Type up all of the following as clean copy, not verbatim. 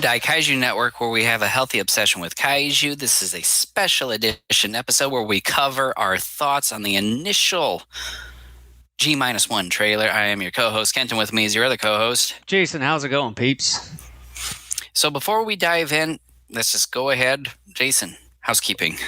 Daikaiju Network, where we have a healthy obsession with kaiju. This is a special edition episode where we cover our thoughts on the initial G-1 trailer. I am your co-host, Kenton. With me is your other co-host, Jason. How's it going, peeps? So before we dive in, let's just go ahead. Jason, housekeeping.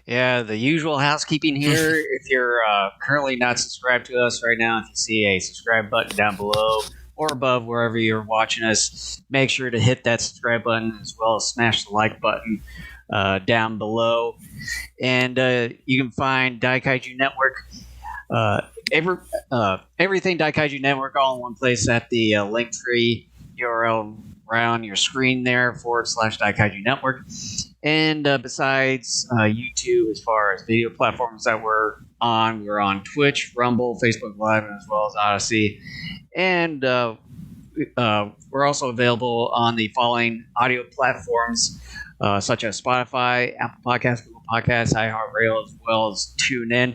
Yeah, the usual housekeeping here. If you're currently not subscribed to us right now, if you see a subscribe button down below or above wherever you're watching us, make sure to hit that subscribe button as well as smash the like button down below. And you can find Daikaiju Network, everything Daikaiju Network all in one place at the link tree URL around your screen there /Daikaiju Network. And besides YouTube, as far as video platforms that we're on Twitch, Rumble, Facebook Live, as well as Odyssey. And we're also available on the following audio platforms, such as Spotify, Apple Podcasts, Google Podcasts, iHeartRadio, as well as TuneIn.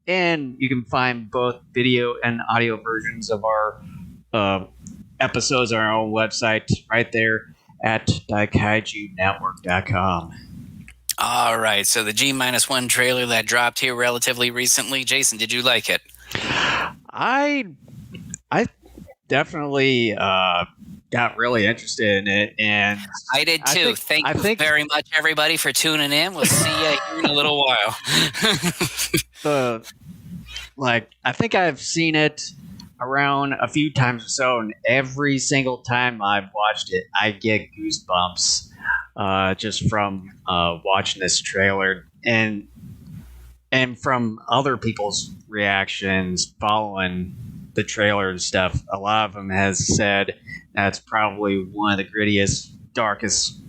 And you can find both video and audio versions of our episodes on our own website right there at DaikaijuNetwork.com. All right, so the G-1 trailer that dropped here relatively recently. Jason, did you like it? I definitely got really interested in it, and I did too. Thank you very much, everybody, for tuning in. We'll see you here in a little while. I think I've seen it around a few times or so, and every single time I've watched it, I get goosebumps just from watching this trailer, and from other people's reactions following the trailer and stuff. A lot of them has said that's probably one of the grittiest, darkest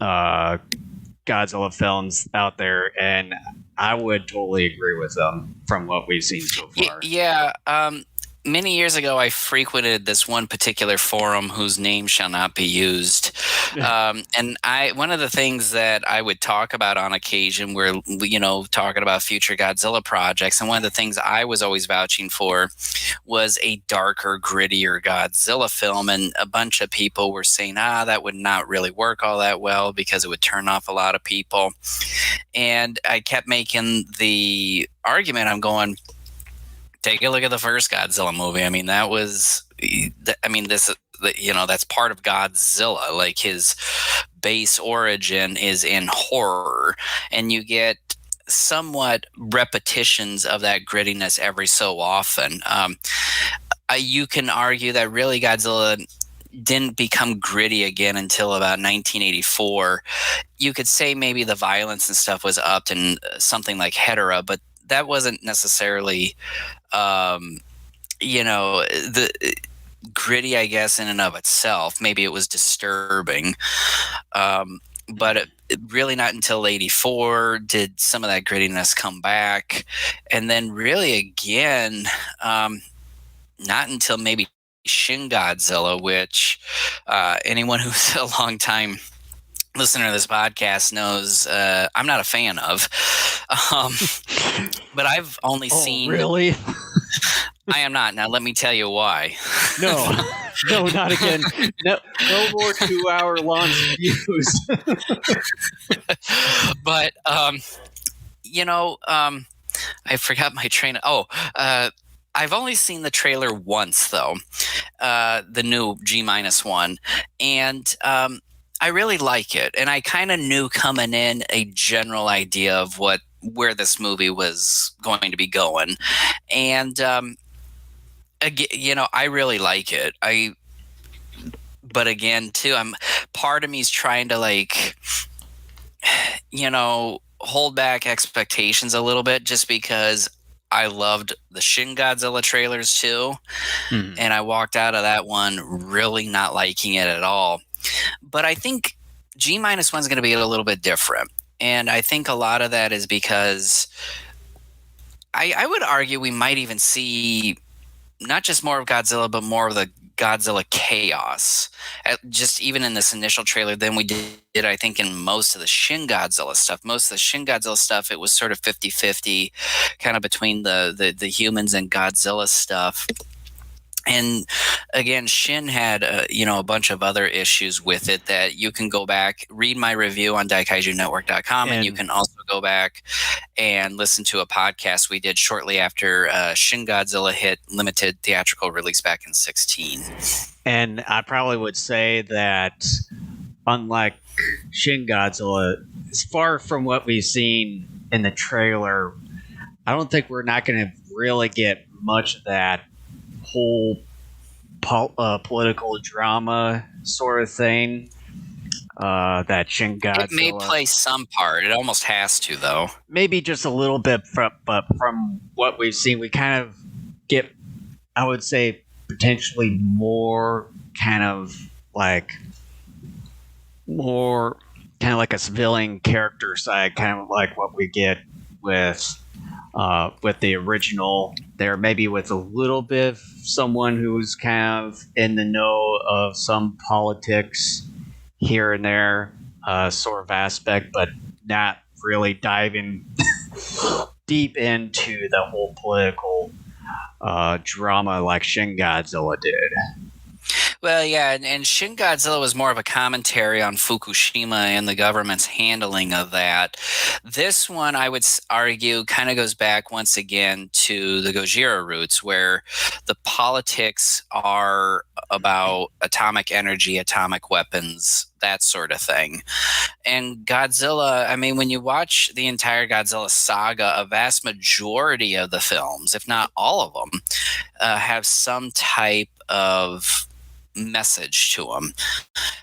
Godzilla films out there, and I would totally agree with them from what we've seen so far. Yeah. Many years ago, I frequented this one particular forum whose name shall not be used. And one of the things that I would talk about on occasion were, talking about future Godzilla projects. And one of the things I was always vouching for was a darker, grittier Godzilla film. And a bunch of people were saying, that would not really work all that well because it would turn off a lot of people. And I kept making the argument, I'm going, take a look at the first Godzilla movie. I mean, that's part of Godzilla. Like, his base origin is in horror, and you get somewhat repetitions of that grittiness every so often. You can argue that really Godzilla didn't become gritty again until about 1984. You could say maybe the violence and stuff was upped in something like Hedorah, but that wasn't necessarily, the gritty, I guess, in and of itself. Maybe it was disturbing, but really not until 84 did some of that grittiness come back. And then really again, not until maybe Shin Godzilla, which anyone who's a long time listener to this podcast knows I'm not a fan of. But I've only seen... Really? I am not. Now, let me tell you why. No, not again. No more 2-hour long reviews. But, I forgot my train. I've only seen the trailer once, though, the new G-1, and I really like it. And I kind of knew coming in a general idea of where this movie was going to be going. And, I really like it. But again, too, part of me is trying to hold back expectations a little bit, just because I loved the Shin Godzilla trailers too. And I walked out of that one really not liking it at all. But I think G-1 is going to be a little bit different. And I think a lot of that is because I would argue we might even see not just more of Godzilla, but more of the Godzilla chaos, just even in this initial trailer, than we did, I think, in most of the Shin Godzilla stuff. Most of the Shin Godzilla stuff, it was sort of 50-50, kind of between the humans and Godzilla stuff. And again, Shin had a bunch of other issues with it that you can go back, read my review on daikaijunetwork.com, and you And can also go back and listen to a podcast we did shortly after Shin Godzilla hit limited theatrical release back in 16. and I probably would say that unlike Shin Godzilla, as far from what we've seen in the trailer, I don't think we're not going to really get much of that whole political drama sort of thing that Shin It may Godzilla. play some part. It almost has to, though. Maybe just a little bit, but from what we've seen, we kind of get, I would say, potentially more kind of like more kind of like a civilian character side, kind of like what we get with the original. There, maybe with a little bit of someone who's kind of in the know of some politics here and there, sort of aspect, but not really diving deep into the whole political drama like Shin Godzilla did. Well, yeah, and Shin Godzilla was more of a commentary on Fukushima and the government's handling of that. This one, I would argue, kind of goes back once again to the Gojira roots, where the politics are about atomic energy, atomic weapons, that sort of thing. And Godzilla, I mean, when you watch the entire Godzilla saga, a vast majority of the films, if not all of them, have some type of message to them.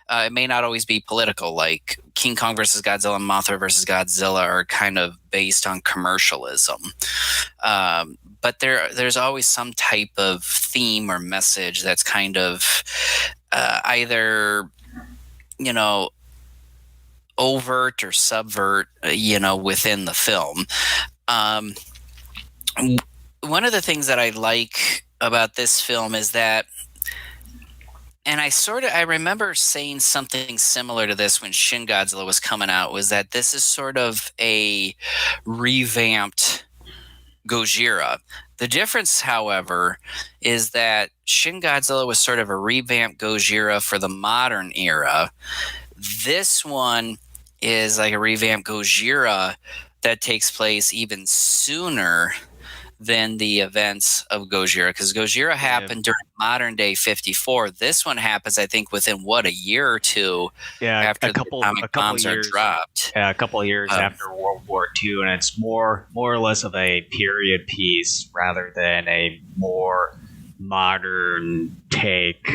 It may not always be political, like King Kong versus Godzilla and Mothra versus Godzilla are kind of based on commercialism. But there's always some type of theme or message that's kind of either, overt or subvert, within the film. One of the things that I like about this film is that, and I remember saying something similar to this when Shin Godzilla was coming out, was that this is sort of a revamped Gojira. The difference, however, is that Shin Godzilla was sort of a revamped Gojira for the modern era. This one is like a revamped Gojira that takes place even sooner than the events of Gojira, because Gojira happened during modern day 54. This one happens, I think, within a year or two after the atomic bombs are dropped. Yeah, a couple of years after World War II, and it's more or less of a period piece rather than a more modern take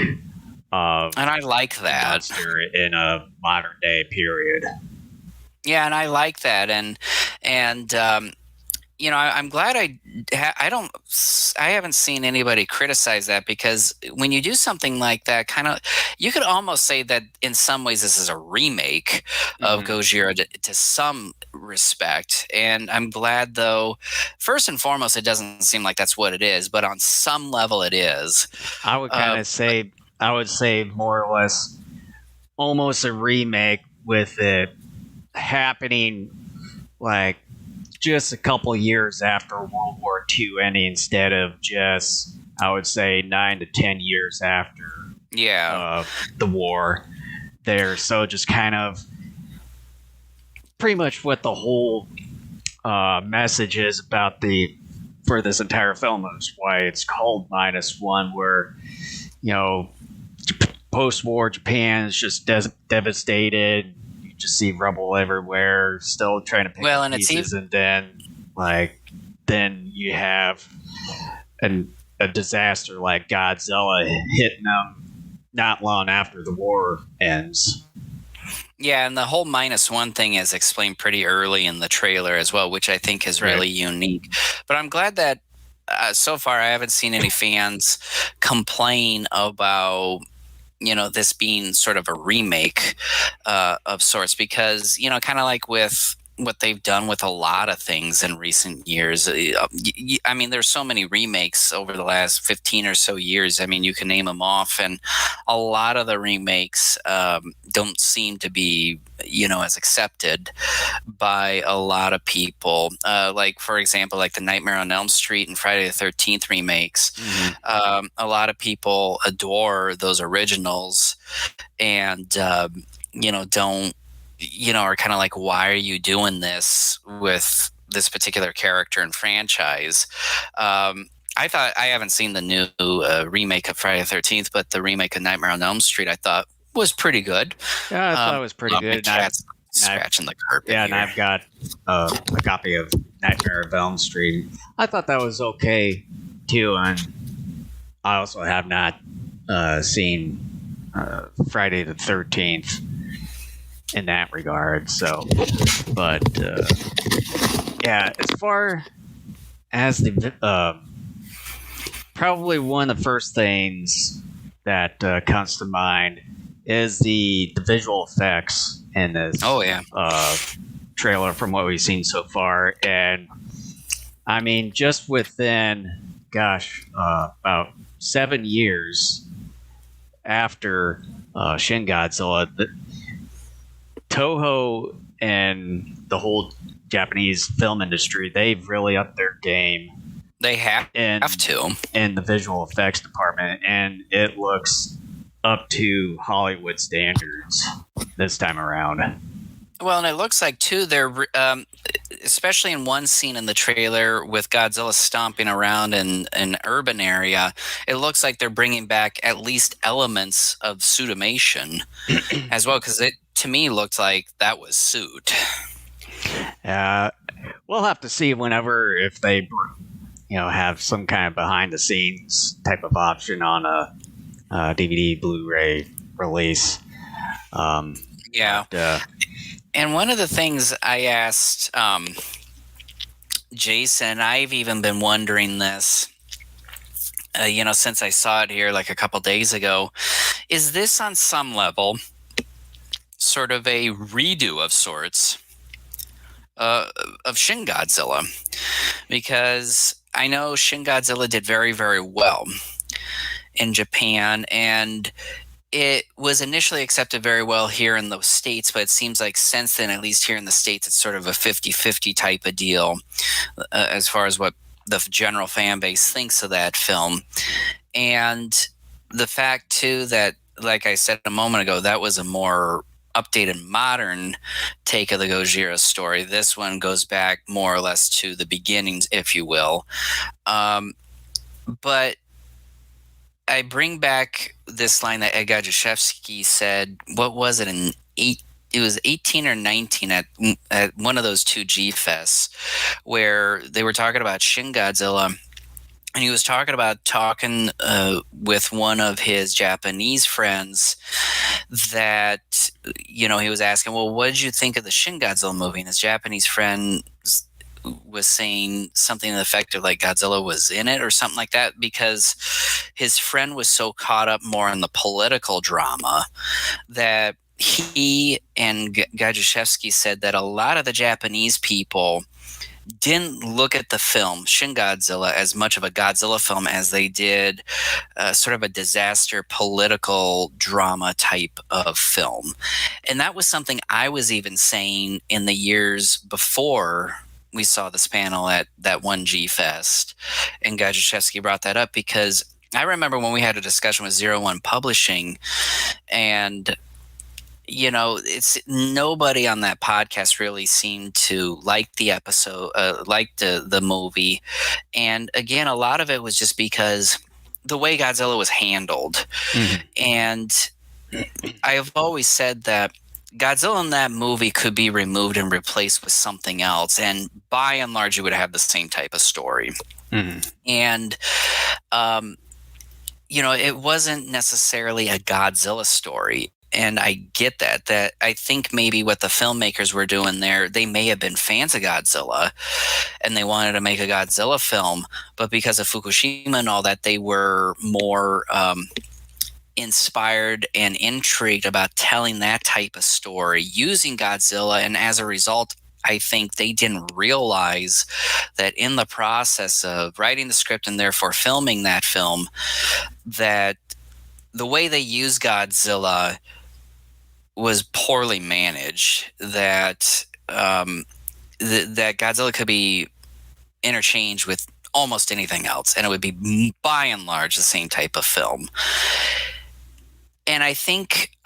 of. And I like that monster in a modern day period. Yeah, and I like that, and I'm glad I haven't seen anybody criticize that, because when you do something like that, kind of, you could almost say that in some ways this is a remake of Gojira to some respect. And I'm glad, though, first and foremost, it doesn't seem like that's what it is, but on some level it is. I would kind of say, I would say more or less almost a remake, with it happening like just a couple years after World War II ending, instead of just, I would say, 9 to 10 years after the war there. So just kind of pretty much what the whole message is about for this entire film, is why it's called -1, where, post-war Japan is just devastated. You just see rubble everywhere, still trying to pick up pieces, and then you have a disaster like Godzilla hitting them not long after the war ends. Yeah, and the whole -1 thing is explained pretty early in the trailer as well, which I think is really unique. But I'm glad that so far I haven't seen any fans complain about this being sort of a remake of sorts, because kind of like with what they've done with a lot of things in recent years. I mean, there's so many remakes over the last 15 or so years. I mean, you can name them off, and a lot of the remakes don't seem to be, as accepted by a lot of people. Like, for example, like the Nightmare on Elm Street and Friday the 13th remakes. A lot of people adore those originals, and don't are kind of like, why are you doing this with this particular character and franchise? I haven't seen the new remake of Friday the 13th, but the remake of Nightmare on Elm Street I thought was pretty good. Yeah, I thought it was pretty My good. cat's scratching the carpet Yeah, here. and I've got a copy of Nightmare of Elm Street. I thought that was okay too, and I also have not seen Friday the 13th in that regard. So, but yeah, as far as the probably one of the first things that comes to mind is the visual effects in this. Oh yeah. Trailer from what we've seen so far, and I mean, just within, about 7 years after Shin Godzilla, Toho and the whole Japanese film industry, they've really upped their game. They have to in the visual effects department, and it looks up to Hollywood standards this time around. Well, and it looks like too they're especially in one scene in the trailer with Godzilla stomping around in an urban area, it looks like they're bringing back at least elements of suitimation as well, because it to me looked like that was suit. We'll have to see whenever if they have some kind of behind the scenes type of option on a DVD Blu-ray release. Yeah. And one of the things I asked Jason, I've even been wondering this, since I saw it here like a couple days ago, is this on some level sort of a redo of sorts of Shin Godzilla? Because I know Shin Godzilla did very, very well in Japan, and it was initially accepted very well here in the States, but it seems like since then, at least here in the States, it's sort of a 50-50 type of deal as far as what the general fan base thinks of that film. And the fact, too, that, like I said a moment ago, that was a more updated, modern take of the Gojira story. This one goes back more or less to the beginnings, if you will. But I bring back this line that Ed Gajuszewski said, what was it, it was 18 or 19 at one of those two G-Fests, where they were talking about Shin Godzilla, and he was talking with one of his Japanese friends that, he was asking, well, what did you think of the Shin Godzilla movie? And his Japanese friend was saying something to the effect of like Godzilla was in it or something like that, because his friend was so caught up more in the political drama that he and Gajuszewski said that a lot of the Japanese people didn't look at the film Shin Godzilla as much of a Godzilla film as they did sort of a disaster political drama type of film. And that was something I was even saying in the years before we saw this panel at that one G-Fest. And Gajuszewski brought that up because I remember when we had a discussion with 01 Publishing, and it's nobody on that podcast really seemed to like the episode, like the movie. And again, a lot of it was just because the way Godzilla was handled. Mm-hmm. And I have always said that Godzilla in that movie could be removed and replaced with something else, and by and large, you would have the same type of story. Mm-hmm. And it wasn't necessarily a Godzilla story. And I get that I think maybe what the filmmakers were doing there, they may have been fans of Godzilla and they wanted to make a Godzilla film, but because of Fukushima and all that, they were more inspired and intrigued about telling that type of story using Godzilla. And as a result, I think they didn't realize that in the process of writing the script and therefore filming that film, that the way they use Godzilla was poorly managed. That Godzilla could be interchanged with almost anything else, and it would be by and large the same type of film. And I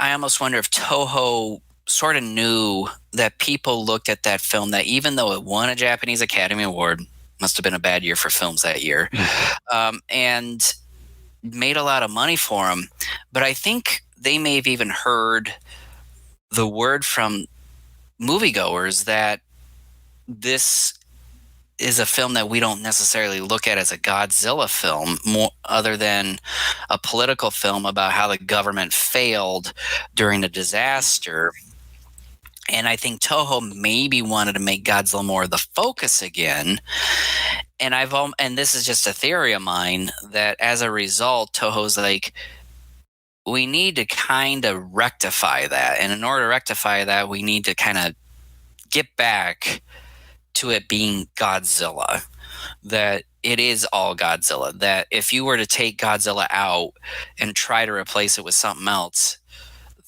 almost wonder if Toho sort of knew that people looked at that film, that even though it won a Japanese Academy Award, must have been a bad year for films that year, and made a lot of money for them. But I think they may have even heard the word from moviegoers that this is a film that we don't necessarily look at as a Godzilla film, more other than a political film about how the government failed during the disaster. And I think Toho maybe wanted to make Godzilla more the focus again. And and this is just a theory of mine, that as a result, Toho's like, we need to kind of rectify that. And in order to rectify that, we need to kind of get back to it being Godzilla, that it is all Godzilla, that if you were to take Godzilla out and try to replace it with something else,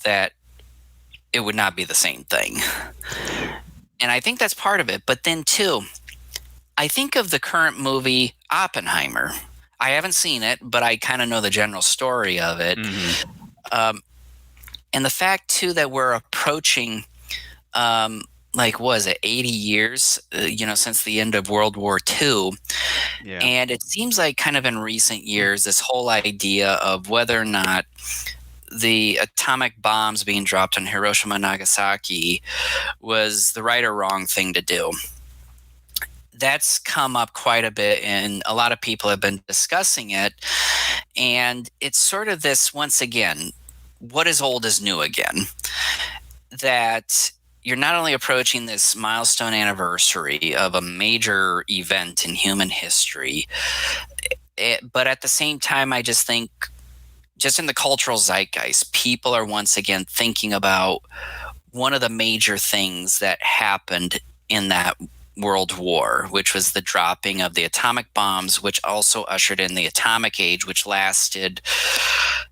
that it would not be the same thing. And I think that's part of it. But then too, I think of the current movie Oppenheimer. I haven't seen it, but I kind of know the general story of it. And the fact too that we're approaching like, was it 80 years, since the end of World War II. Yeah. And it seems like kind of in recent years, this whole idea of whether or not the atomic bombs being dropped on Hiroshima and Nagasaki was the right or wrong thing to do. That's come up quite a bit, and a lot of people have been discussing it. And it's sort of this, once again, what is old is new again. That you're not only approaching this milestone anniversary of a major event in human history, but at the same time, I just think, just in the cultural zeitgeist, people are once again thinking about one of the major things that happened in that World War, which was the dropping of the atomic bombs, which also ushered in the atomic age, which lasted,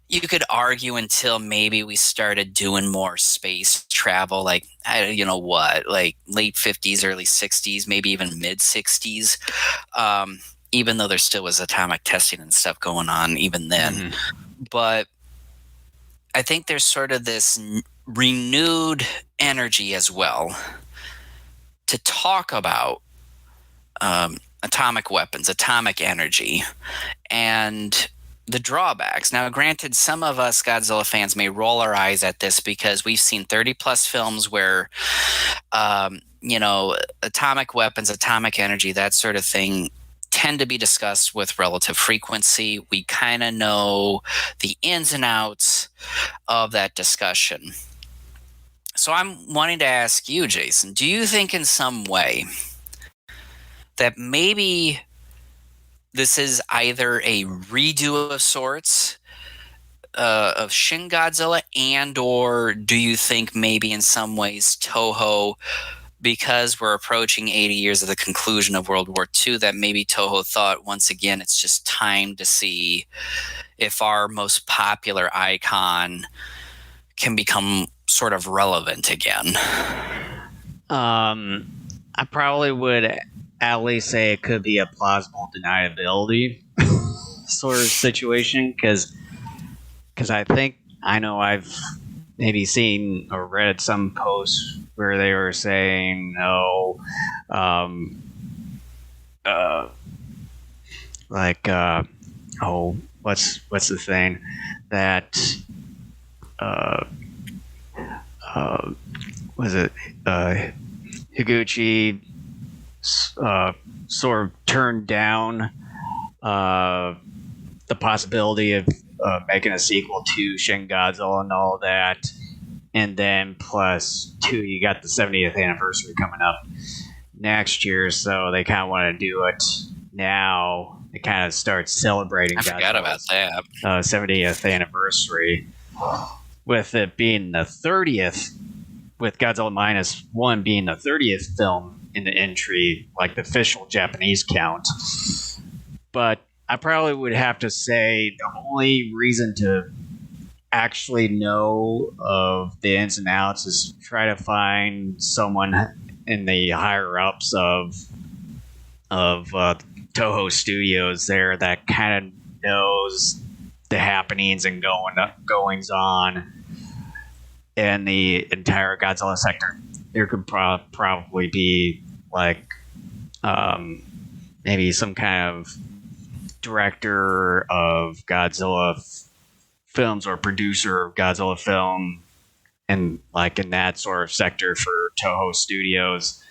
you could argue, until maybe we started doing more space travel, like, like late 50s, early 60s, maybe even mid 60s, even though there still was atomic testing and stuff going on even then. Mm-hmm. But I think there's sort of this renewed energy as well to talk about atomic weapons, atomic energy, and the drawbacks. Now, granted, some of us Godzilla fans may roll our eyes at this because we've seen 30 plus films where, atomic weapons, atomic energy, that sort of thing tend to be discussed with relative frequency. We kind of know the ins and outs of that discussion. So I'm wanting to ask you, Jason, do you think in some way that maybe this is either a redo of sorts of Shin Godzilla, and or do you think maybe in some ways Toho, because we're approaching 80 years of the conclusion of World War II, that maybe Toho thought, once again, it's just time to see if our most popular icon can become sort of relevant again? I probably would at least say it could be a plausible deniability sort of situation, because I know I've maybe seen or read some posts where they were saying, what's the thing that was it Higuchi sort of turned down the possibility of making a sequel to Shin Godzilla and all that. And then plus two, you got the 70th anniversary coming up next year, so they kind of want to do it now. They kind of start celebrating. I forgot about that 70th anniversary, with it being the 30th with Godzilla Minus One being the 30th film in the entry, like the official Japanese count. But I probably would have to say the only reason to actually know of the ins and outs is try to find someone in the higher ups of Toho Studios there that kind of knows the happenings and goings on in the entire Godzilla sector. There could probably be like maybe some kind of director of Godzilla films or producer of Godzilla film, and like in that sort of sector for Toho Studios,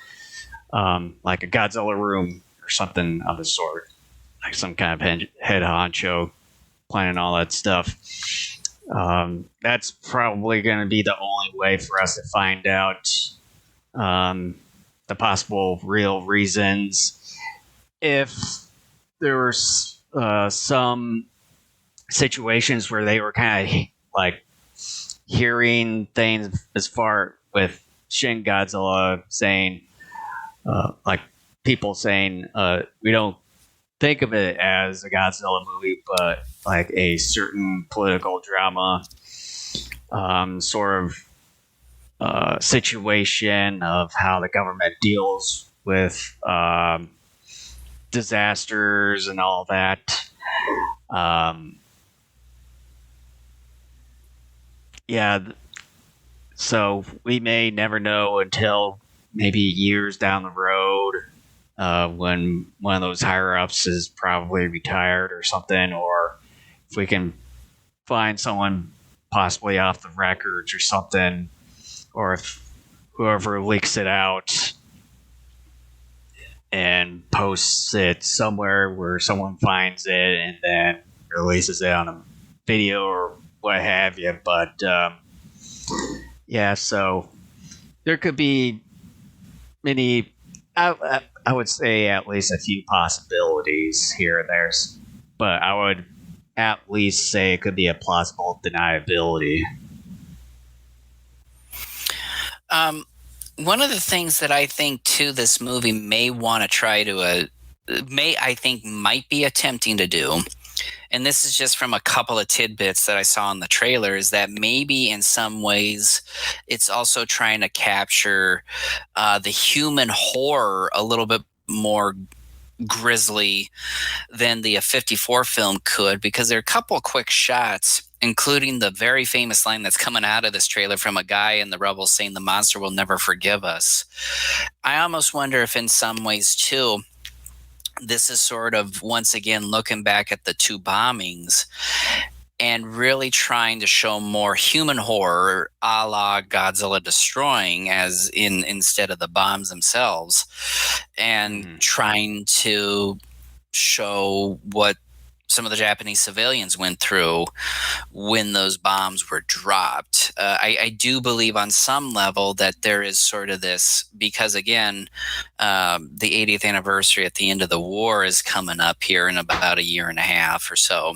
like a Godzilla room or something of the sort, like some kind of head honcho planning all that stuff. That's probably going to be the only way for us to find out the possible real reasons. If there were some situations where they were kind of like hearing things as far with Shin Godzilla saying, like people saying, we don't think of it as a Godzilla movie, but like a certain political drama sort of situation of how the government deals with disasters and all that. Yeah, so we may never know until maybe years down the road when one of those higher ups is probably retired or something, or if we can find someone possibly off the records or something, or if whoever leaks it out and posts it somewhere where someone finds it and then releases it on a video or what have you. But yeah, so there could be many. I would say at least a few possibilities here and there, but I would at least say it could be a plausible deniability. One of the things that I think too, this movie may want to try to, I think might be attempting to do, and this is just from a couple of tidbits that I saw in the trailer, is that maybe in some ways it's also trying to capture the human horror a little bit more grisly than the 54 film could, because there are a couple of quick shots, including the very famous line that's coming out of this trailer from a guy in the Rebels saying the monster will never forgive us. I almost wonder if in some ways too, this is sort of once again looking back at the two bombings and really trying to show more human horror, a la Godzilla destroying, as in instead of the bombs themselves, and trying to show what some of the Japanese civilians went through when those bombs were dropped. I do believe on some level that there is sort of this, because again, the 80th anniversary at the end of the war is coming up here in about a year and a half or so,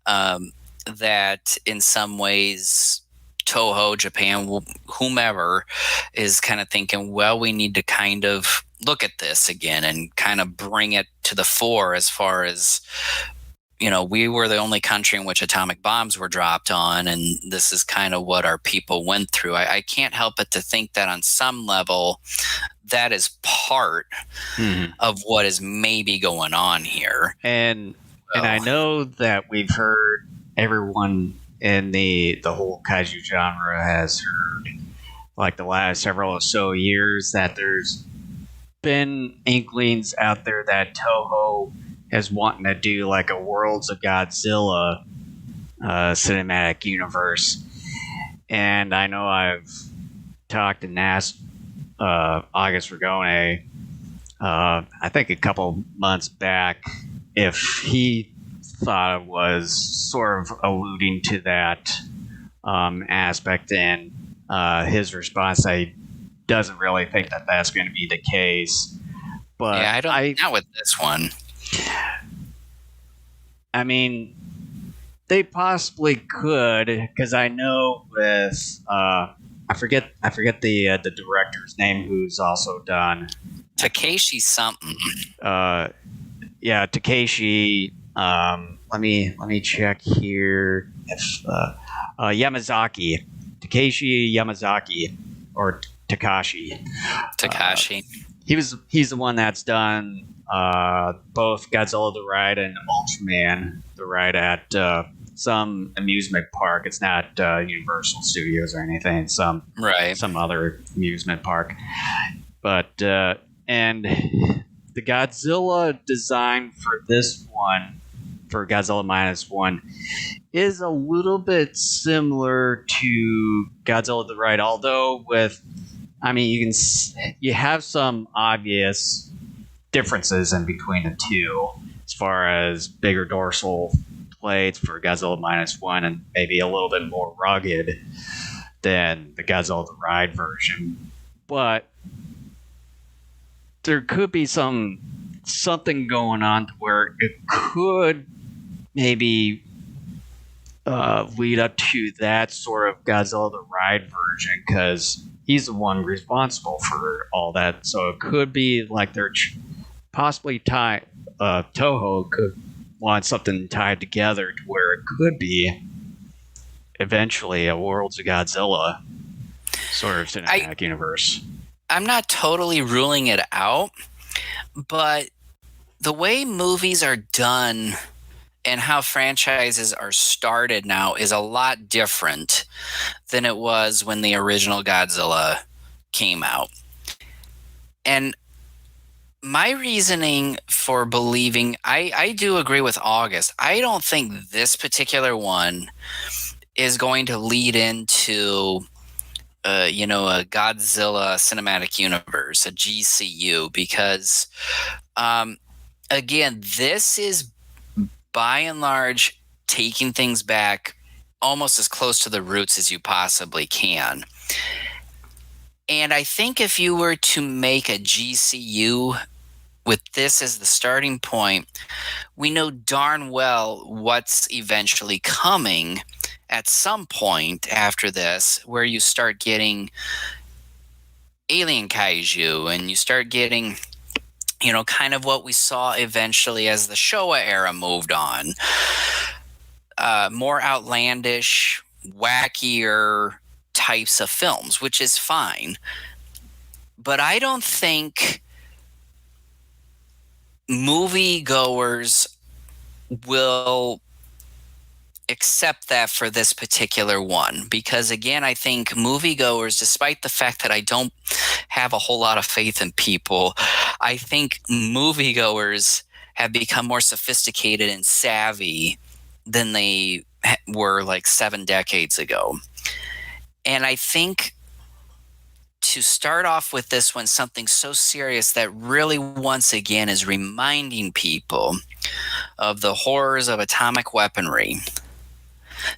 that in some ways Toho, Japan, whomever is kind of thinking, well, we need to kind of look at this again and kind of bring it to the fore as far as, we were the only country in which atomic bombs were dropped on, and this is kind of what our people went through. I can't help but to think that on some level, that is part of what is maybe going on here. And I know that we've heard, everyone in the whole kaiju genre has heard, like the last several or so years, that there's been inklings out there that Toho is wanting to do like a Worlds of Godzilla cinematic universe. And I know I've talked and asked August Ragone, I think a couple months back, if he thought it was sort of alluding to that aspect, and his response, I doesn't really think that that's going to be the case. But yeah, I don't know with this one. I mean, they possibly could, because I know with I forget the director's name who's also done. Takeshi something. Uh, yeah, Takeshi. Let me check here if Yamazaki, Takeshi Yamazaki, or Takashi. Uh, Takashi. he's the one that's done both Godzilla the Ride and Ultraman the Ride at some amusement park. It's not Universal Studios or anything. Right. Some other amusement park. But and the Godzilla design for this one, for Godzilla Minus One, is a little bit similar to Godzilla the Ride, although with, I mean, you have some obvious differences in between the two, as far as bigger dorsal plates for Godzilla Minus One, and maybe a little bit more rugged than the Godzilla the Ride version. But there could be something going on to where it could maybe lead up to that sort of Godzilla the Ride version, because he's the one responsible for all that. So it could be like they're possibly Toho could want something tied together to where it could be eventually a Worlds of Godzilla sort of cinematic universe. I'm not totally ruling it out, but the way movies are done and how franchises are started now is a lot different than it was when the original Godzilla came out. And my reasoning for believing, I do agree with August. I don't think this particular one is going to lead into a Godzilla cinematic universe, a GCU, because again, this is by and large taking things back almost as close to the roots as you possibly can. And I think if you were to make a GCU with this as the starting point, we know darn well what's eventually coming at some point after this, where you start getting alien kaiju and you start getting, kind of what we saw eventually as the Showa era moved on. More outlandish, wackier types of films, which is fine. But I don't think moviegoers will accept that for this particular one, because again, I think moviegoers, despite the fact that I don't have a whole lot of faith in people, I think moviegoers have become more sophisticated and savvy than they were like 7 decades ago. And I think to start off with this one, something so serious that really once again is reminding people of the horrors of atomic weaponry,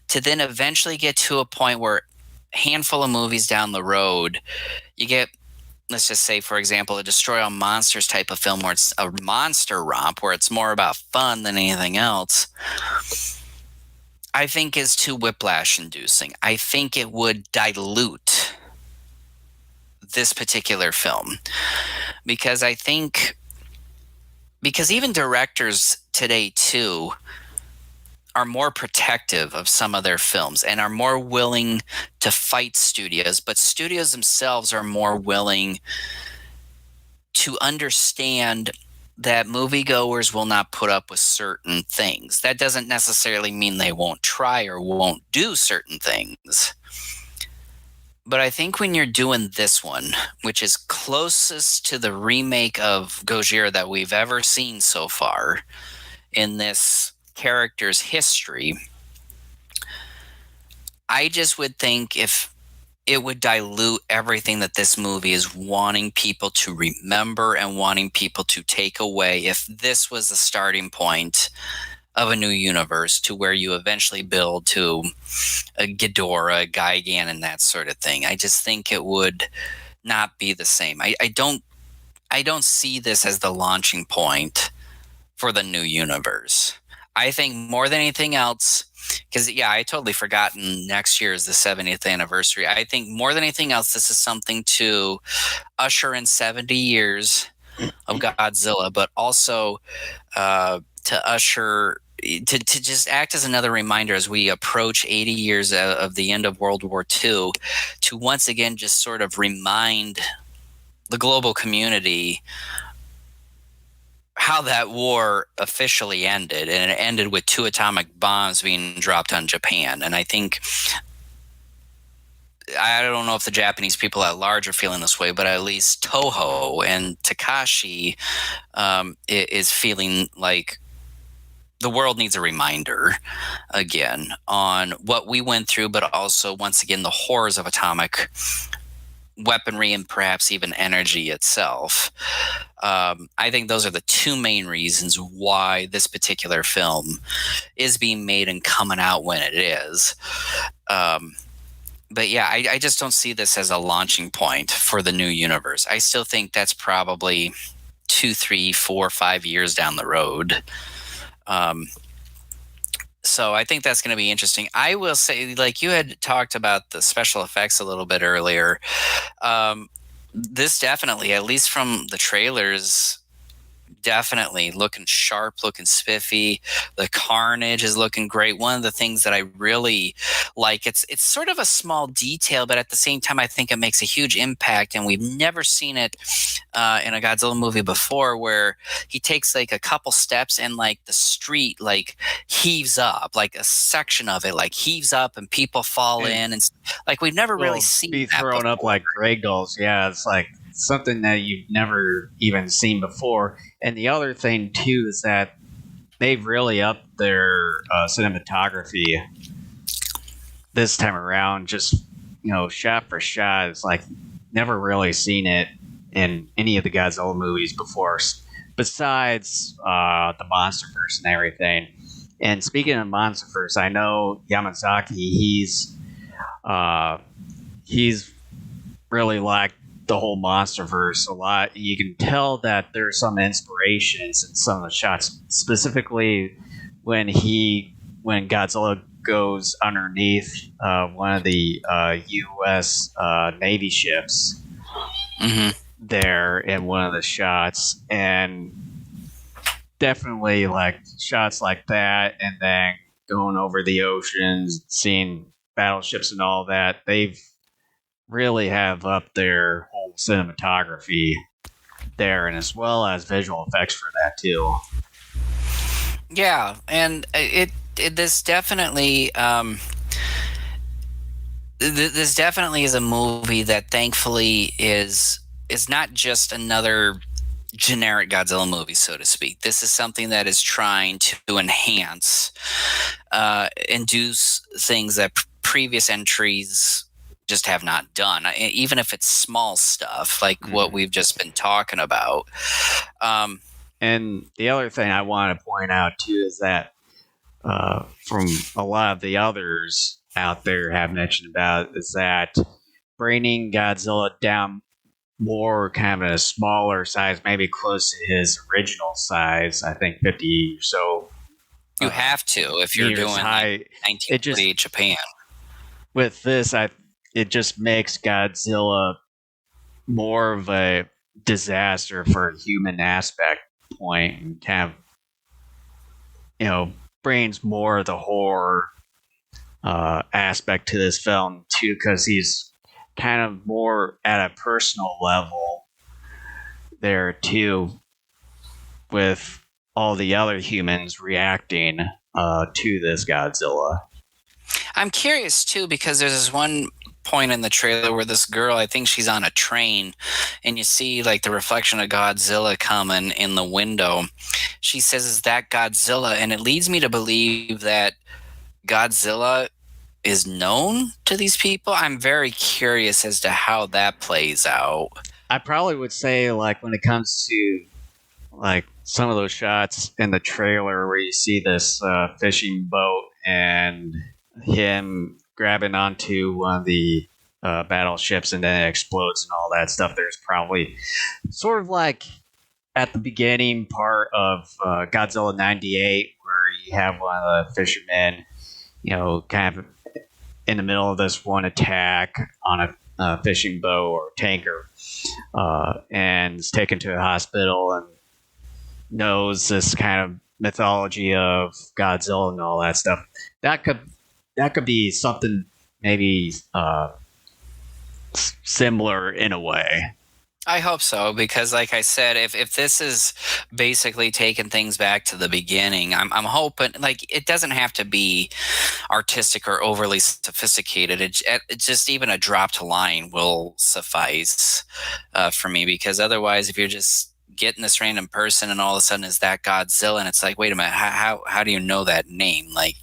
to then eventually get to a point where a handful of movies down the road, you get, let's just say, for example, a Destroy All Monsters type of film where it's a monster romp, where it's more about fun than anything else, I think is too whiplash inducing. I think it would dilute this particular film, because even directors today too are more protective of some of their films and are more willing to fight studios, but studios themselves are more willing to understand that moviegoers will not put up with certain things. That doesn't necessarily mean they won't try or won't do certain things. But I think when you're doing this one, which is closest to the remake of Gojira that we've ever seen so far in this character's history, I just would think if it would dilute everything that this movie is wanting people to remember and wanting people to take away, if this was the starting point of a new universe to where you eventually build to a Ghidorah, Gigan, and that sort of thing. I just think it would not be the same. I don't see this as the launching point for the new universe. I think more than anything else, because yeah, I totally forgotten next year is the 70th anniversary. I think more than anything else, this is something to usher in 70 years of Godzilla, but also to usher to just act as another reminder as we approach 80 years of the end of World War II, to once again just sort of remind the global community how that war officially ended, and it ended with 2 atomic bombs being dropped on Japan. And I think, I don't know if the Japanese people at large are feeling this way, but at least Toho and Takashi is feeling like the world needs a reminder again on what we went through, but also, once again, the horrors of atomic weaponry and perhaps even energy itself. I think those are the 2 main reasons why this particular film is being made and coming out when it is. But yeah, I just don't see this as a launching point for the new universe. I still think that's probably 2, 3, 4, 5 years down the road. So I think that's going to be interesting. I will say, like you had talked about the special effects a little bit earlier. This definitely, at least from the trailers, definitely looking sharp, looking spiffy. The carnage is looking great. One of the things that I really like, it's sort of a small detail, but at the same time, I think it makes a huge impact. And we've never seen it in a Godzilla movie before, where he takes like a couple steps and like the street like heaves up, like a section of it like heaves up and people fall in, and like we've never really seen be that thrown up before. like ragdolls. Yeah, it's like something that you've never even seen before. And the other thing too is that they've really upped their cinematography this time around. Just shot for shot, it's like never really seen it in any of the Godzilla movies before, besides the Monsterverse and everything. And speaking of Monsterverse, I know Yamazaki. He's really liked the whole Monsterverse a lot. You can tell that there's some inspirations in some of the shots, specifically when Godzilla goes underneath one of the U.S. Navy ships there in one of the shots, and definitely like shots like that, and then going over the oceans, seeing battleships and all that. They've really have up their whole cinematography there, and as well as visual effects for that too. Yeah, and this definitely this definitely is a movie that thankfully is not just another generic Godzilla movie, so to speak. This is something that is trying to enhance and do things that previous entries just have not done, even if it's small stuff like what we've just been talking about. And the other thing I want to point out too is that from a lot of the others out there have mentioned about, is that bringing Godzilla down more kind of a smaller size, maybe close to his original size. I think 50 or so. You have to if you're doing high. Like 1948 Japan. With this, it just makes Godzilla more of a disaster for a human aspect point, and kind of brings more of the horror aspect to this film too, because he's kind of more at a personal level there too, with all the other humans reacting to this Godzilla. I'm curious too, because there's this one point in the trailer where this girl, I think she's on a train, and you see like the reflection of Godzilla coming in the window. She says, "Is that Godzilla?" And it leads me to believe that Godzilla is known to these people. I'm very curious as to how that plays out. I probably would say, like, when it comes to like some of those shots in the trailer where you see this fishing boat and him grabbing onto one of the battleships and then it explodes and all that stuff, there's probably sort of like at the beginning part of Godzilla 98 where you have one of the fishermen kind of in the middle of this one attack on a fishing boat or tanker, and is taken to a hospital and knows this kind of mythology of Godzilla and all that stuff. That could that could be something maybe similar in a way. I hope so, because like I said, if this is basically taking things back to the beginning, I'm hoping, like, it doesn't have to be artistic or overly sophisticated. It just even a dropped line will suffice for me, because otherwise, if you're just getting this random person and all of a sudden is that Godzilla, and it's like, wait a minute, how do you know that name? Like,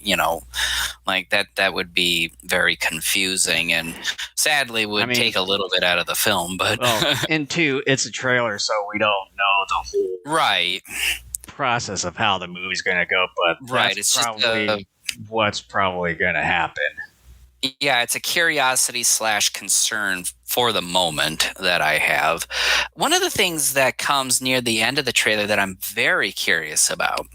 like that would be very confusing, and sadly I would mean, take a little bit out of the film. But well, and two, it's a trailer, so we don't know the whole right, process of how the movie's going to go. But right, that's it's just probably what's probably going to happen. yeah, it's a curiosity slash concern for the moment that I have. One of the things that comes near the end of the trailer that I'm very curious about,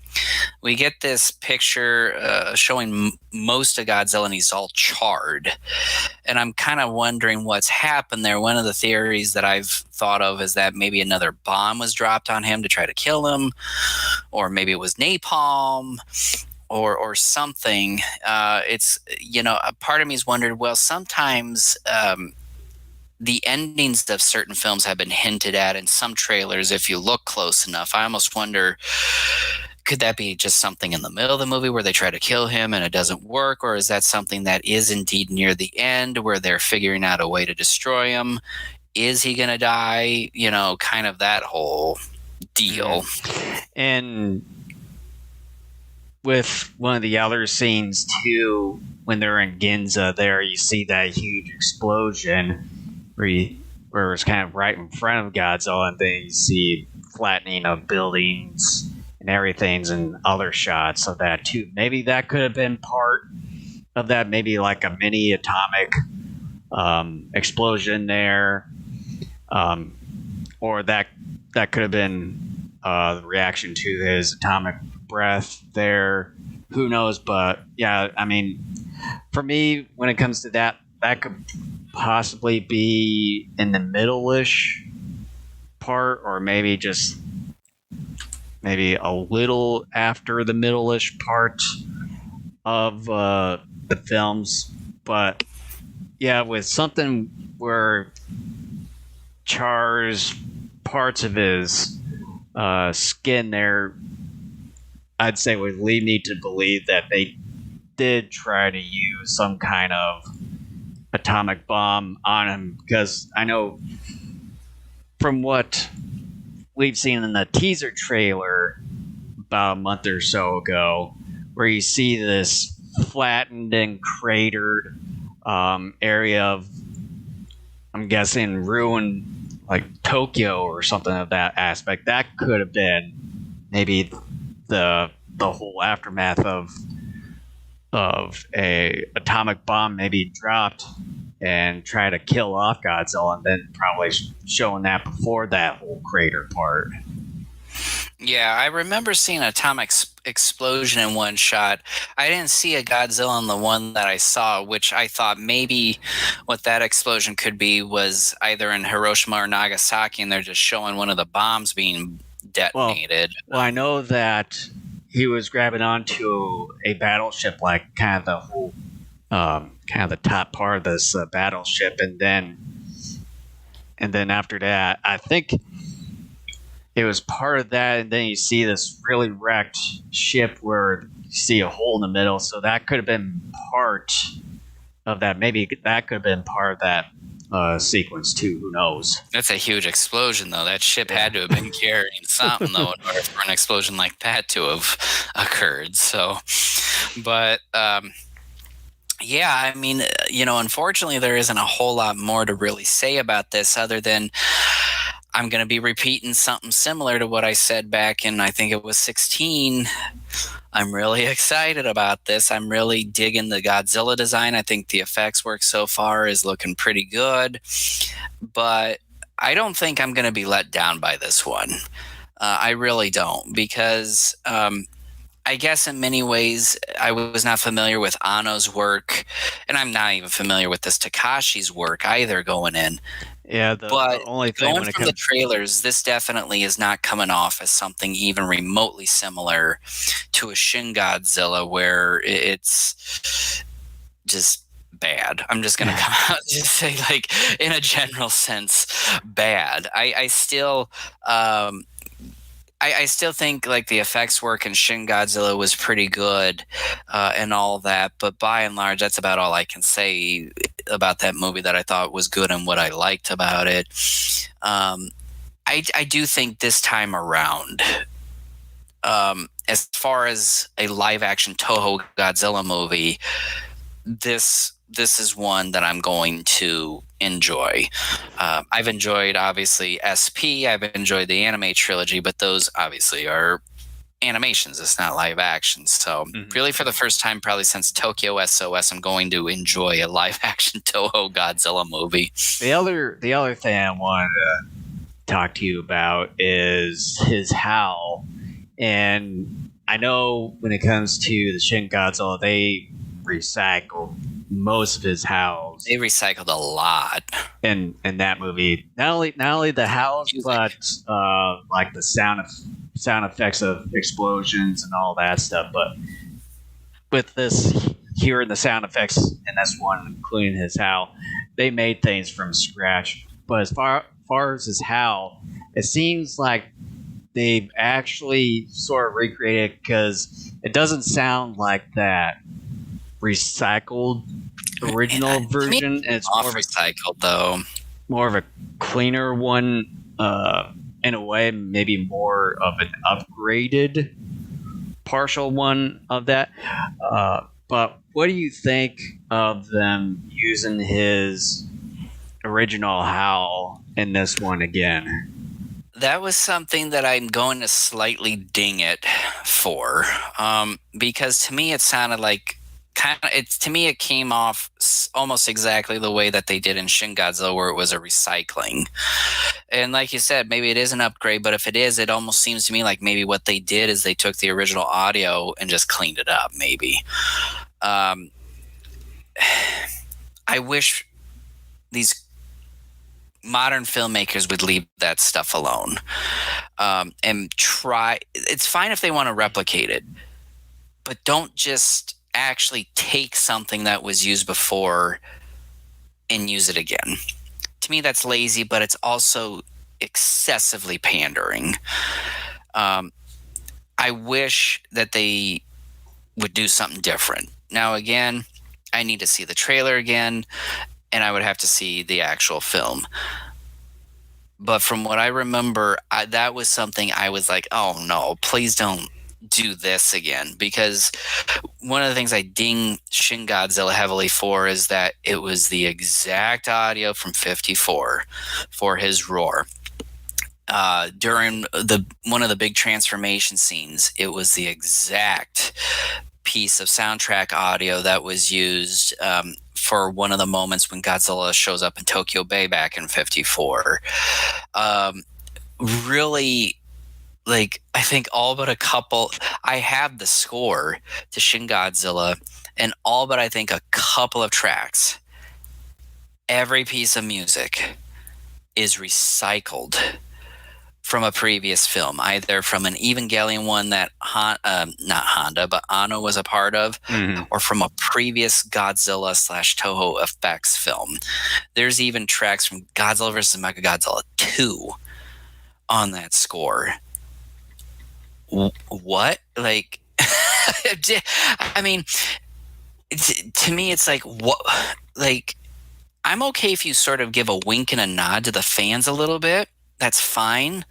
we get this picture showing most of Godzilla and he's all charred. And I'm kind of wondering what's happened there. One of the theories that I've thought of is that maybe another bomb was dropped on him to try to kill him, or maybe it was napalm, or something. It's, a part of me's wondered, well, sometimes the endings of certain films have been hinted at in some trailers if you look close enough. I almost wonder, could that be just something in the middle of the movie where they try to kill him and it doesn't work? Or is that something that is indeed near the end where they're figuring out a way to destroy him? Is he going to die? Kind of that whole deal. And with one of the other scenes too, when they're in Ginza, there you see that huge explosion where it's kind of right in front of Godzilla, and then you see flattening of buildings and everything's in other shots of that too. Maybe that could have been part of that. Maybe like a mini atomic explosion there, or that could have been the reaction to his atomic breath there. Who knows? But yeah, I mean, for me, when it comes to that, that could possibly be in the middle-ish part, or maybe just maybe a little after the middle-ish part of the films. But yeah, with something where chars parts of his skin there, I'd say would lead me to believe that they did try to use some kind of atomic bomb on him, because I know from what we've seen in the teaser trailer about a month or so ago, where you see this flattened and cratered area of, I'm guessing, ruined, like Tokyo or something of that aspect. That could have been maybe the whole aftermath of a atomic bomb maybe dropped and try to kill off Godzilla, and then probably showing that before that whole crater part. Yeah, I remember seeing an atomic explosion in one shot. I didn't see a Godzilla in the one that I saw, which I thought maybe what that explosion could be was either in Hiroshima or Nagasaki, and they're just showing one of the bombs being detonated. Well, I know that he was grabbing onto a battleship, like kind of the whole, kind of the top part of this battleship, and then after that, I think it was part of that, and then you see this really wrecked ship where you see a hole in the middle. So that could have been part of that. Maybe that could have been part of that sequence too. Who knows? That's a huge explosion, though. That ship had to have been carrying something, though, in order for an explosion like that to have occurred. So, but yeah, I mean, unfortunately, there isn't a whole lot more to really say about this other than I'm going to be repeating something similar to what I said back in, I think it was 16. I'm really excited about this. I'm really digging the Godzilla design. I think the effects work so far is looking pretty good. But I don't think I'm going to be let down by this one. I really don't, because I guess in many ways, I was not familiar with Anno's work, and I'm not even familiar with this Takashi's work either going in. Yeah, the But only thing going when it from the comes, trailers, this definitely is not coming off as something even remotely similar to a Shin Godzilla, where it's just bad. I'm just gonna come out and just say, like, in a general sense, bad. I still think like the effects work in Shin Godzilla was pretty good, and all that. But by and large, that's about all I can say about that movie that I thought was good and what I liked about it. Um, I do think this time around, as far as a live action Toho Godzilla movie, this is one that I'm going to enjoy. I've enjoyed obviously SP. I've enjoyed the anime trilogy, but those obviously are animations. It's not live action. So Mhm. really, for the first time probably since Tokyo SOS, I'm going to enjoy a live action Toho Godzilla movie. The other thing I wanted to talk to you about is his howl. And I know when it comes to the Shin Godzilla, they recycle most of his howls They recycled a lot. in that movie. Not only the howls, Music. but like the sound effects of explosions and all that stuff. But with this, hearing the sound effects in this one, including his howl, they made things from scratch. But as far as his howl, it seems like they've actually sort of recreated because it doesn't sound like that recycled original To me, version, and it's off recycled though. more of a cleaner one. In a way, maybe more of an upgraded partial one of that. But what do you think of them using his original howl in this one again? That was something that I'm going to slightly ding it for, because to me it sounded like kind of it's to me it came off almost exactly the way that they did in Shin Godzilla, where it was a recycling. And like you said, maybe it is an upgrade, but if it is, it almost seems to me like maybe what they did is they took the original audio and just cleaned it up. Maybe. Um, I wish these modern filmmakers would leave that stuff alone, and try. It's fine if they want to replicate it, but don't just actually take something that was used before and use it again. To me, that's lazy, but it's also excessively pandering. Um, I wish that they would do something different. Now, again, I need to see the trailer again, and I would have to see the actual film. But from what I remember, that was something I was like, oh no, please don't do this again. Because one of the things I ding Shin Godzilla heavily for is that it was the exact audio from 54 for his roar. During one of the big transformation scenes, it was the exact piece of soundtrack audio that was used, for one of the moments when Godzilla shows up in Tokyo Bay back in 54. Really, like, I think all but a couple, I have the score to Shin Godzilla, and all but I think a couple of tracks, every piece of music is recycled from a previous film, either from an Evangelion one that not Honda, but Anno was a part of, or from a previous Godzilla / Toho effects film. There's even tracks from Godzilla vs. Mechagodzilla 2 on that score. What? Like, I mean, to me, it's like, what? Like, I'm okay if you sort of give a wink and a nod to the fans a little bit. That's fine.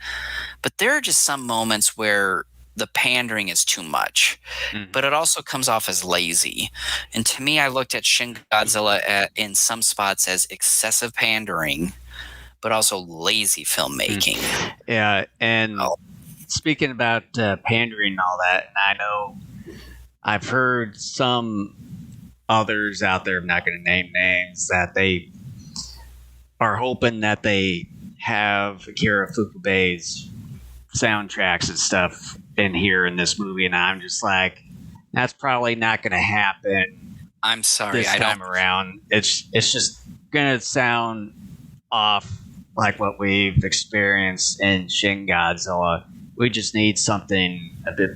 But there are just some moments where the pandering is too much, but it also comes off as lazy. And to me, I looked at Shin Godzilla in some spots as excessive pandering, but also lazy filmmaking. Yeah, and speaking about pandering and all that, and I know I've heard some others out there, I'm not going to name names, that they are hoping that they have Akira Fukube's soundtracks and stuff in here in this movie, and I'm just like, that's probably not going to happen I'm sorry, this I don't. time around. It's just going to sound off like what we've experienced in Shin Godzilla. We just need something a bit,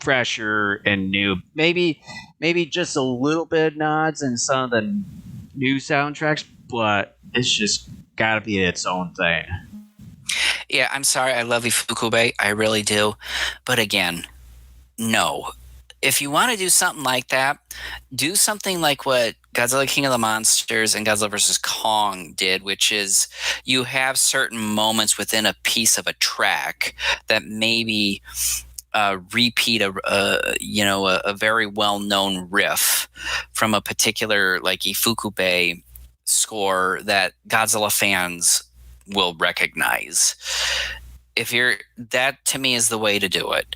fresher and new. Maybe just a little bit of nods in some of the new soundtracks, but it's just got to be its own thing. Yeah, I'm sorry. I love Ifukube. I really do. But again, no. If you want to do something like that, do something like what Godzilla King of the Monsters and Godzilla vs. Kong did, which is you have certain moments within a piece of a track that maybe repeat a very well-known riff from a particular like Ifukube score that Godzilla fans will recognize. If you're that, to me, is the way to do it.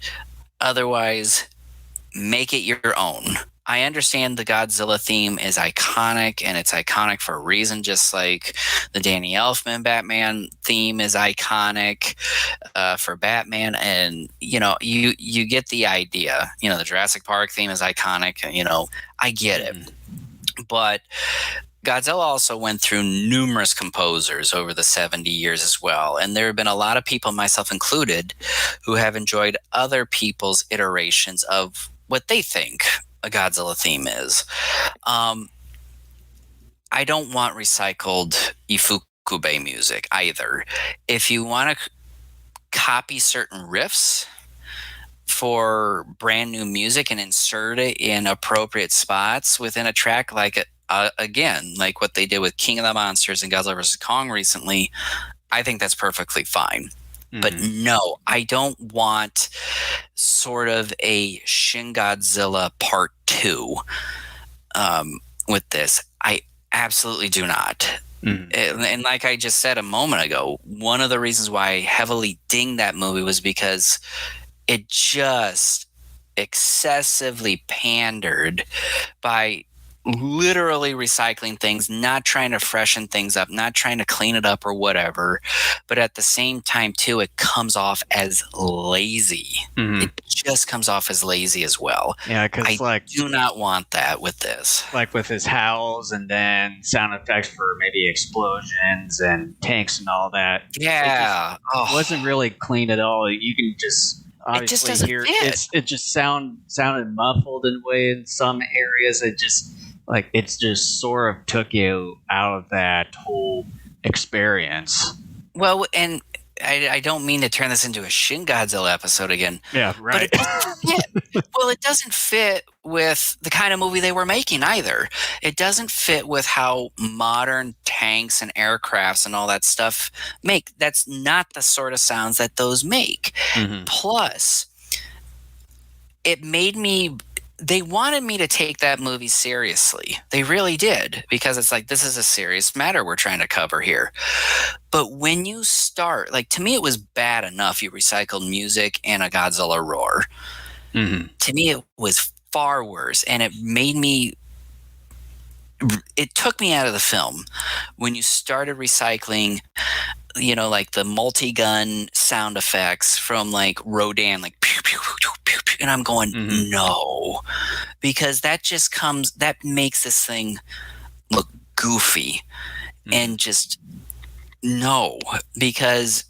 Otherwise, make it your own. I understand the Godzilla theme is iconic, and it's iconic for a reason, just like the Danny Elfman Batman theme is iconic for Batman. And, you get the idea. The Jurassic Park theme is iconic. I get it. But Godzilla also went through numerous composers over the 70 years as well. And there have been a lot of people, myself included, who have enjoyed other people's iterations of what they think a Godzilla theme is. I don't want recycled Ifukube music either. If you want to copy certain riffs for brand new music and insert it in appropriate spots within a track, like again, like what they did with King of the Monsters and Godzilla vs. Kong recently, I think that's perfectly fine. But no, I don't want sort of a Shin Godzilla Part 2 with this. I absolutely do not. And like I just said a moment ago, one of the reasons why I heavily dinged that movie was because it just excessively pandered by literally recycling things, not trying to freshen things up, not trying to clean it up or whatever. But at the same time, too, it comes off as lazy. It just comes off as lazy as well. Yeah, because I do not want that with this. Like with his howls and then sound effects for maybe explosions and tanks and all that. Yeah. It wasn't really clean at all. You can just obviously hear it just sounded muffled in a way in some areas. It just sort of took you out of that whole experience. Well, and I don't mean to turn this into a Shin Godzilla episode again. Yeah, right. But it doesn't fit. Well, it doesn't fit with the kind of movie they were making either. It doesn't fit with how modern tanks and aircrafts and all that stuff make. That's not the sort of sounds that those make. Plus, it made me... They wanted me to take that movie seriously. They really did, because it's like, this is a serious matter we're trying to cover here. But when you start, like, to me, it was bad enough you recycled music and a Godzilla roar. To me, it was far worse, and it made me... It took me out of the film when you started recycling, like the multi-gun sound effects from like Rodan, like pew, pew, pew, pew, pew, and I'm going, no, because that makes this thing look goofy, and just no, because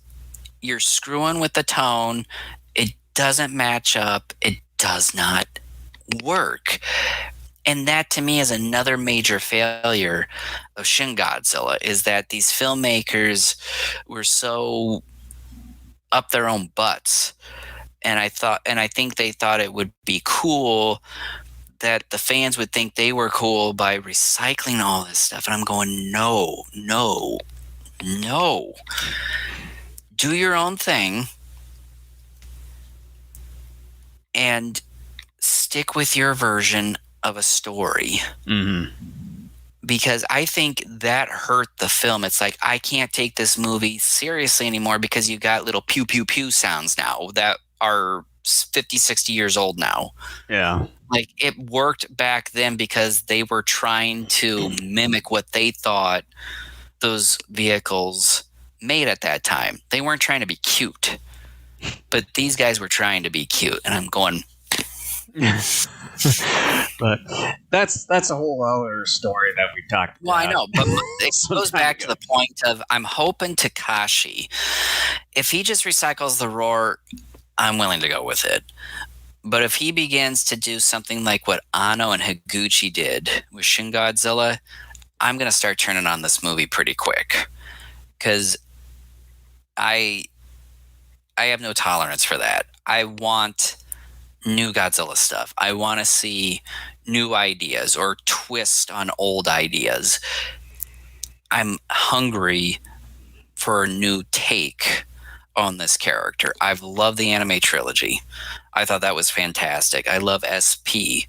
you're screwing with the tone. It doesn't match up. It does not work. And that, to me, is another major failure of Shin Godzilla, is that these filmmakers were so up their own butts. And I think they thought it would be cool, that the fans would think they were cool by recycling all this stuff. And I'm going, no. Do your own thing and stick with your version of a story. Because I think that hurt the film. It's like, I can't take this movie seriously anymore because you got little pew pew pew sounds now that are 50, 60 years old now. Yeah. Like, it worked back then because they were trying to mimic what they thought those vehicles made at that time. They weren't trying to be cute, but these guys were trying to be cute, and I'm going. But that's a whole other story that we talked about. Well, I know, but it goes back to the point of I'm hoping Takashi, if he just recycles the roar, I'm willing to go with it. But if he begins to do something like what Anno and Higuchi did with Shin Godzilla, I'm going to start turning on this movie pretty quick. Because I have no tolerance for that. I want new Godzilla stuff. I want to see new ideas or twist on old ideas. I'm hungry for a new take on this character. I've loved the anime trilogy. I thought that was fantastic. I love SP.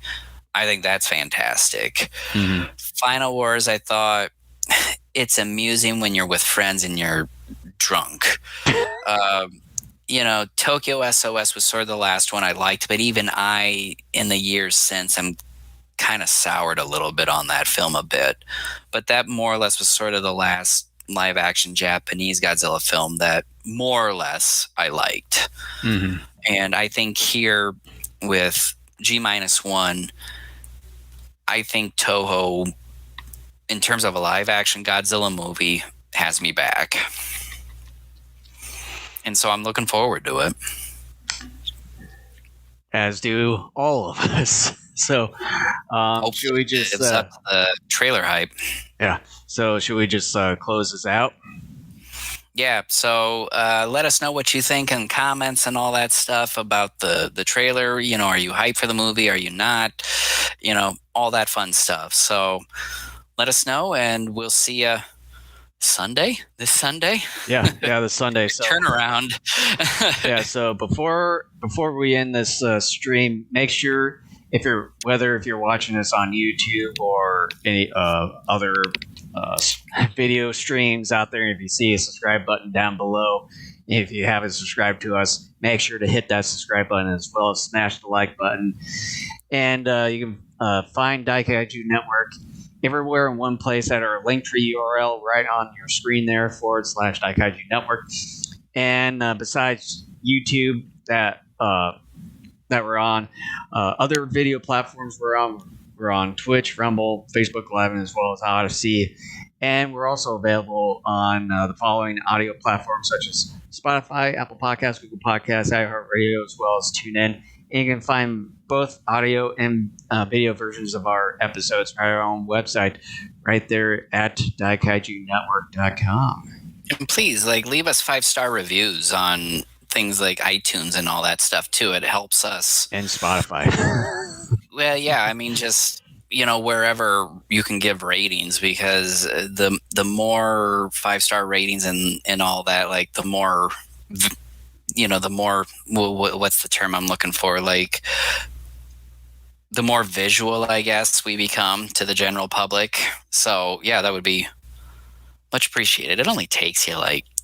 I think that's fantastic. Mm-hmm. Final Wars, I thought it's amusing when you're with friends and you're drunk. Tokyo SOS was sort of the last one I liked, but even in the years since, I'm kind of soured a little bit on that film a bit. But that more or less was sort of the last live action Japanese Godzilla film that more or less I liked. Mm-hmm. And I think here with G-1, I think Toho, in terms of a live action Godzilla movie, has me back. And so I'm looking forward to it. As do all of us. So, should we just lives up to the trailer hype? Yeah. So, should we just close this out? Yeah. So, let us know what you think in comments and all that stuff about the trailer. Are you hyped for the movie? Are you not? All that fun stuff. So, let us know, and we'll see you this Sunday. Yeah, this Sunday. So turnaround. Yeah. So before we end this stream, make sure if you're watching this on YouTube or any other video streams out there, if you see a subscribe button down below, if you haven't subscribed to us, make sure to hit that subscribe button as well as smash the like button. And you can find Daikaiju Network everywhere in one place at our Linktree URL right on your screen there /Daikaiju Network. And besides YouTube that we're on, other video platforms we're on Twitch, Rumble, Facebook Live, as well as Odyssey. And we're also available on the following audio platforms such as Spotify, Apple Podcasts, Google Podcasts, iHeartRadio, as well as TuneIn. And you can find both audio and video versions of our episodes on our own website right there at DaikaijuNetwork.com. And please, leave us 5-star reviews on things like iTunes and all that stuff, too. It helps us. And Spotify. Well, yeah, I mean, just, wherever you can give ratings, because the more 5-star ratings and all that, the more... the more, what's the term I'm looking for? The more visual, I guess, we become to the general public. So, yeah, that would be much appreciated. It only takes you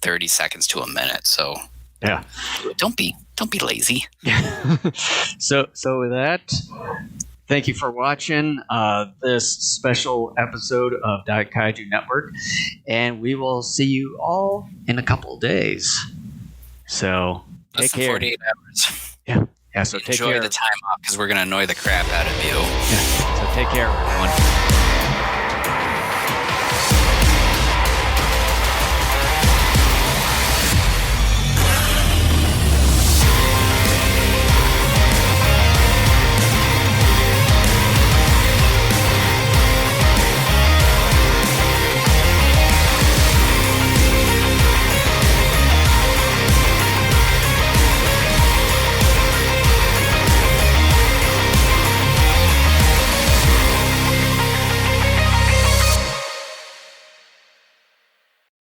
30 seconds to a minute. So, yeah, don't be lazy. So with that, thank you for watching this special episode of Daikaiju Network, and we will see you all in a couple of days. So take care. 48 hours. Yeah. So take care. Enjoy the time off because we're going to annoy the crap out of you. Yeah. So take care, everyone.